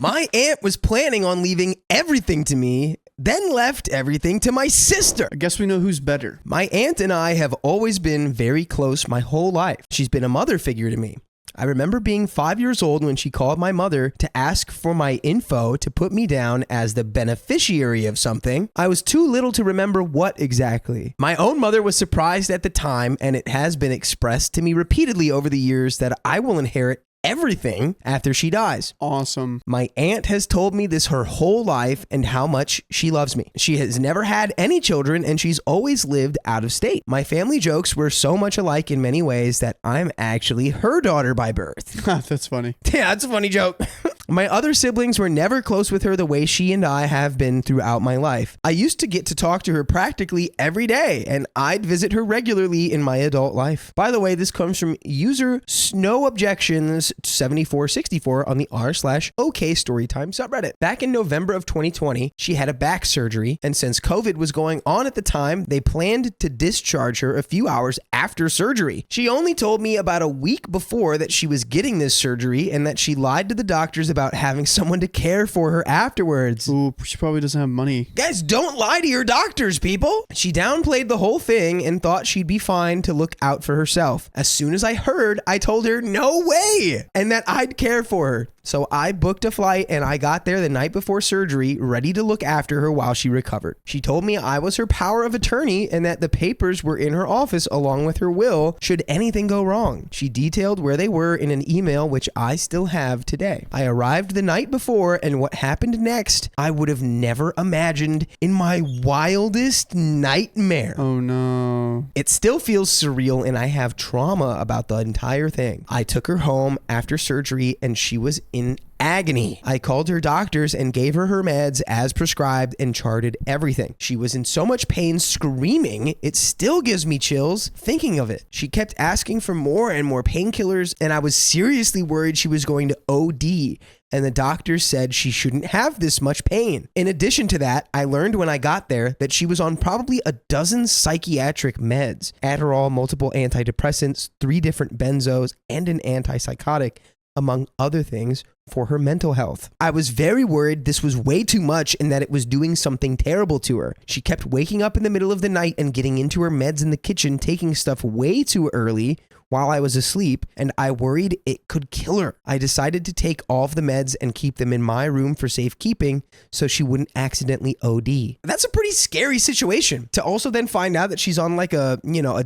My aunt was planning on leaving everything to me, then left everything to my sister. I guess we know who's better. My aunt and I have always been very close my whole life. She's been a mother figure to me. I remember being 5 years old when she called my mother to ask for my info to put me down as the beneficiary of something. I was too little to remember what exactly. My own mother was surprised at the time, and it has been expressed to me repeatedly over the years that I will inherit everything after she dies. Awesome. My aunt has told me this her whole life and how much she loves me. She has never had any children and she's always lived out of state. My family jokes we're so much alike in many ways that I'm actually her daughter by birth. That's funny. Yeah, that's a funny joke. My other siblings were never close with her the way she and I have been throughout my life. I used to get to talk to her practically every day, and I'd visit her regularly in my adult life. By the way, this comes from user Snow Objections 7464 on the r/OKstorytime subreddit. Back in November of 2020, she had a back surgery, and since COVID was going on at the time, they planned to discharge her a few hours after surgery. She only told me about a week before that she was getting this surgery and that she lied to the doctors about having someone to care for her afterwards. Ooh, she probably doesn't have money. Guys, don't lie to your doctors, people. She downplayed the whole thing and thought she'd be fine to look out for herself. As soon as I heard, I told her no way and that I'd care for her. So I booked a flight and I got there the night before surgery, ready to look after her while she recovered. She told me I was her power of attorney and that the papers were in her office along with her will should anything go wrong. She detailed where they were in an email which I still have today. I arrived the night before and what happened next, I would have never imagined in my wildest nightmare. Oh no. It still feels surreal and I have trauma about the entire thing. I took her home after surgery and she was in agony. I called her doctors and gave her meds as prescribed and charted everything. She was in so much pain screaming, it still gives me chills thinking of it. She kept asking for more and more painkillers and I was seriously worried she was going to OD. And the doctors said she shouldn't have this much pain. In addition to that, I learned when I got there that she was on probably a dozen psychiatric meds, Adderall, multiple antidepressants, 3 different benzos, and an antipsychotic, among other things, for her mental health. I was very worried this was way too much and that it was doing something terrible to her. She kept waking up in the middle of the night and getting into her meds in the kitchen, taking stuff way too early while I was asleep, and I worried it could kill her. I decided to take all of the meds and keep them in my room for safekeeping so she wouldn't accidentally OD. That's a pretty scary situation. To also then find out that she's on like a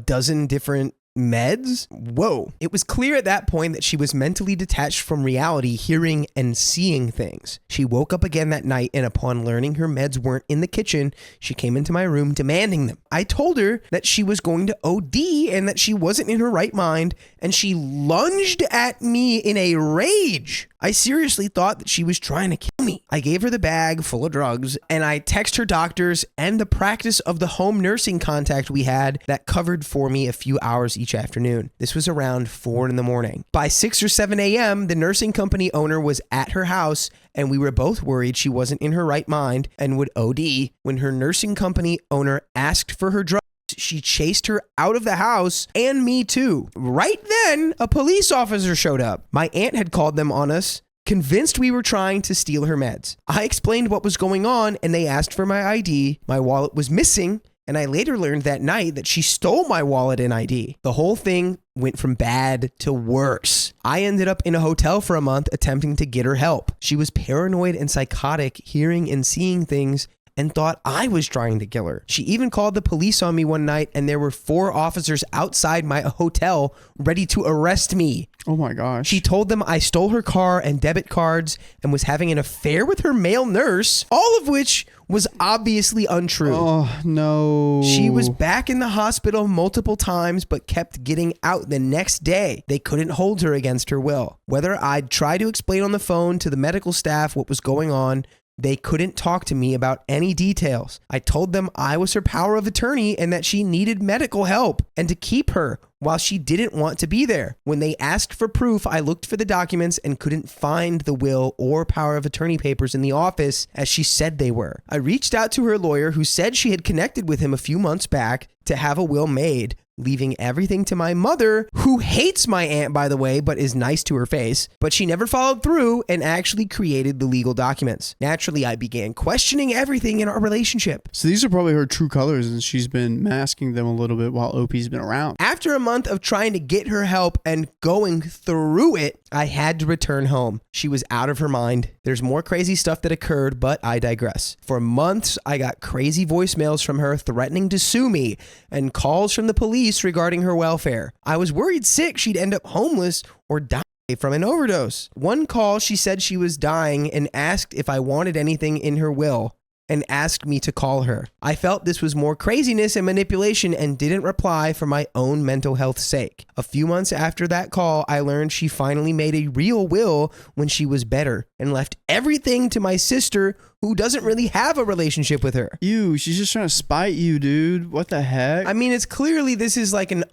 dozen different meds? Whoa. It was clear at that point that she was mentally detached from reality, hearing and seeing things. She woke up again that night, and upon learning her meds weren't in the kitchen, she came into my room demanding them. I told her that she was going to OD and that she wasn't in her right mind, and she lunged at me in a rage. I seriously thought that she was trying to kill me. I gave her the bag full of drugs, and I texted her doctors and the practice of the home nursing contact we had that covered for me a few hours each afternoon. This was around 4 in the morning. By 6 or 7 a.m., the nursing company owner was at her house, and we were both worried she wasn't in her right mind and would OD. When her nursing company owner asked for her drugs, she chased her out of the house and me too. Right then, a police officer showed up. My aunt had called them on us, convinced we were trying to steal her meds. I explained what was going on and they asked for my ID. My wallet was missing, and I later learned that night that she stole my wallet and ID. The whole thing went from bad to worse. I ended up in a hotel for a month attempting to get her help. She was paranoid and psychotic, hearing and seeing things, and thought I was trying to kill her. She even called the police on me one night, and there were 4 officers outside my hotel ready to arrest me. Oh my gosh. She told them I stole her car and debit cards and was having an affair with her male nurse, all of which was obviously untrue. Oh no. She was back in the hospital multiple times but kept getting out the next day. They couldn't hold her against her will. Whether I'd try to explain on the phone to the medical staff what was going on, they couldn't talk to me about any details. I told them I was her power of attorney and that she needed medical help and to keep her while she didn't want to be there. When they asked for proof, I looked for the documents and couldn't find the will or power of attorney papers in the office as she said they were. I reached out to her lawyer, who said she had connected with him a few months back to have a will made, leaving everything to my mother, who hates my aunt, by the way, but is nice to her face. But she never followed through and actually created the legal documents. Naturally, I began questioning everything in our relationship. So these are probably her true colors, and she's been masking them a little bit while OP's been around. After a month of trying to get her help and going through it, I had to return home. She was out of her mind. There's more crazy stuff that occurred, but I digress. For months, I got crazy voicemails from her threatening to sue me and calls from the police regarding her welfare. I was worried sick she'd end up homeless or die from an overdose. One call, she said she was dying and asked if I wanted anything in her will, and asked me to call her. I felt this was more craziness and manipulation and didn't reply for my own mental health's sake. A few months after that call, I learned she finally made a real will when she was better and left everything to my sister, who doesn't really have a relationship with her. Ew, she's just trying to spite you, dude. What the heck? I mean, it's clearly this is like an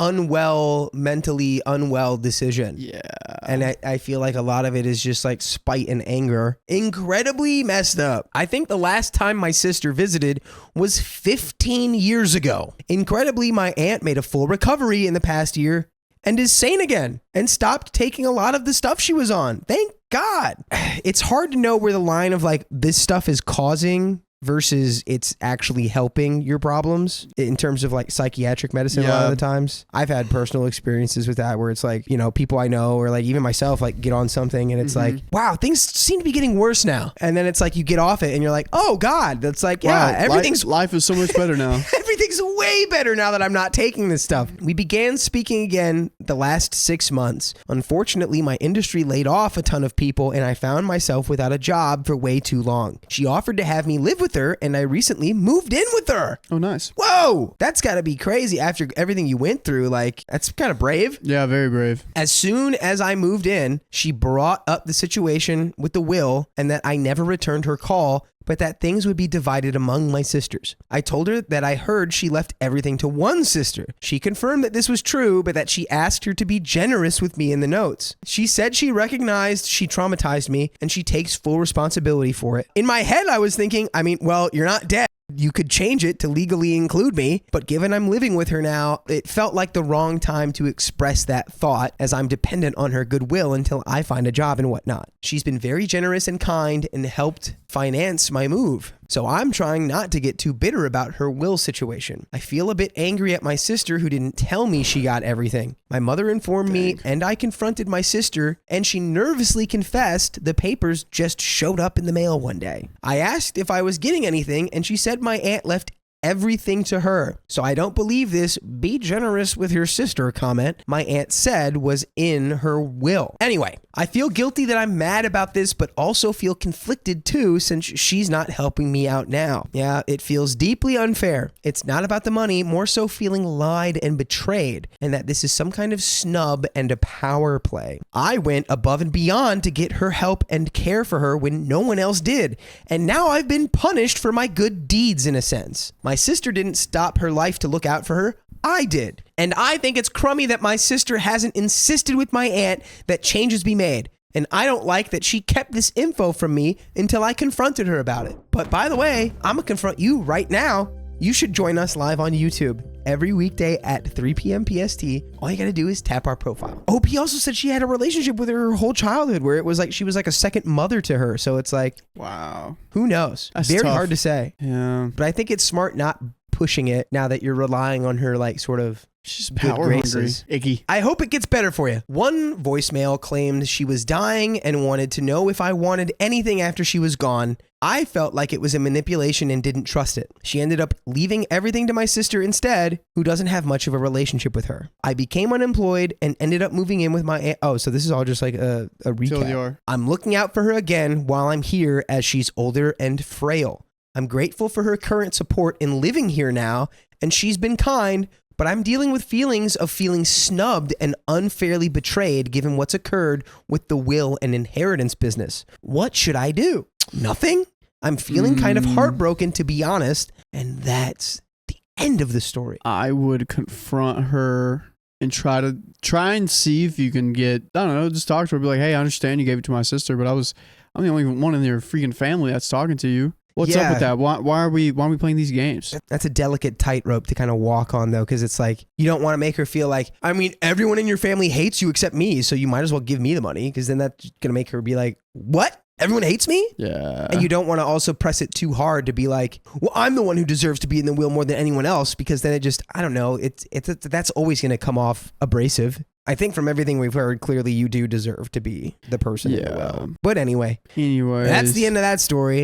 mentally unwell decision. Yeah. And I feel like a lot of it is just like spite and anger. Incredibly messed up. I think the last time my sister visited was 15 years ago. Incredibly, my aunt made a full recovery in the past year and is sane again and stopped taking a lot of the stuff she was on. Thank God. It's hard to know where the line of like this stuff is causing versus it's actually helping your problems in terms of like psychiatric medicine. A lot of the times I've had personal experiences with that where it's like, you know, people I know or like even myself like get on something and it's like, wow, things seem to be getting worse now. And then it's like you get off it and you're like, oh God, that's like, yeah, wow, everything's life is so much better now. Everything's way better now that I'm not taking this stuff. We began speaking again the last 6 months. Unfortunately, my industry laid off a ton of people and I found myself without a job for way too long. She offered to have me live with her and I recently moved in with her. Oh, nice. Whoa, that's got to be crazy after everything you went through. Like, that's kind of brave. Yeah, very brave. As soon as I moved in, she brought up the situation with the will and that I never returned her call, but that things would be divided among my sisters. I told her that I heard she left everything to one sister. She confirmed that this was true, but that she asked her to be generous with me in the notes. She said she recognized she traumatized me and she takes full responsibility for it. In my head, I was thinking, I mean, well, you're not dead. You could change it to legally include me, but given I'm living with her now, it felt like the wrong time to express that thought as I'm dependent on her goodwill until I find a job and whatnot. She's been very generous and kind and helped finance my move. So I'm trying not to get too bitter about her will situation. I feel a bit angry at my sister who didn't tell me she got everything. My mother informed me and I confronted my sister and she nervously confessed the papers just showed up in the mail one day. I asked if I was getting anything and she said my aunt left everything to her. So I don't believe this "be generous with your sister" comment my aunt said was in her will. Anyway, I feel guilty that I'm mad about this, but also feel conflicted too since she's not helping me out now. Yeah, it feels deeply unfair. It's not about the money, more so feeling lied and betrayed, and that this is some kind of snub and a power play. I went above and beyond to get her help and care for her when no one else did, and now I've been punished for my good deeds in a sense. My sister didn't stop her life to look out for her. I did. And I think it's crummy that my sister hasn't insisted with my aunt that changes be made. And I don't like that she kept this info from me until I confronted her about it. But by the way, I'm gonna confront you right now. You should join us live on YouTube every weekday at 3 p.m. PST. All you gotta do is tap our profile. OP also said she had a relationship with her whole childhood where it was like she was like a second mother to her. So it's like, wow, who knows? That's very tough. hard to say. Yeah, but I think it's smart not pushing it now that you're relying on her like sort of she's good power hungry. graces. Icky. I hope it gets better for you. One voicemail claimed she was dying and wanted to know if I wanted anything after she was gone. I felt like it was a manipulation and didn't trust it. She ended up leaving everything to my sister instead, who doesn't have much of a relationship with her. I became unemployed and ended up moving in with my aunt. Oh, so this is all just like a recap. I'm looking out for her again while I'm here as she's older and frail. I'm grateful for her current support in living here now, and she's been kind, but I'm dealing with feelings of feeling snubbed and unfairly betrayed given what's occurred with the will and inheritance business. What should I do? Nothing? I'm feeling kind of heartbroken, to be honest, and that's the end of the story. I would confront her and try and see if you can get, I don't know, just talk to her, be like, hey, I understand you gave it to my sister, but I'm the only one in your freaking family that's talking to you. What's up with that? Why are we playing these games? That's a delicate tightrope to kind of walk on, though, because it's like you don't want to make her feel like, I mean, everyone in your family hates you except me, so you might as well give me the money, because then that's gonna make her be like, what? Everyone hates me? Yeah. And you don't want to also press it too hard to be like, well, I'm the one who deserves to be in the will more than anyone else, because then it just, I don't know, that's always going to come off abrasive. I think from everything we've heard, clearly you do deserve to be the person in the will. But anyway, Anyways, that's the end of that story.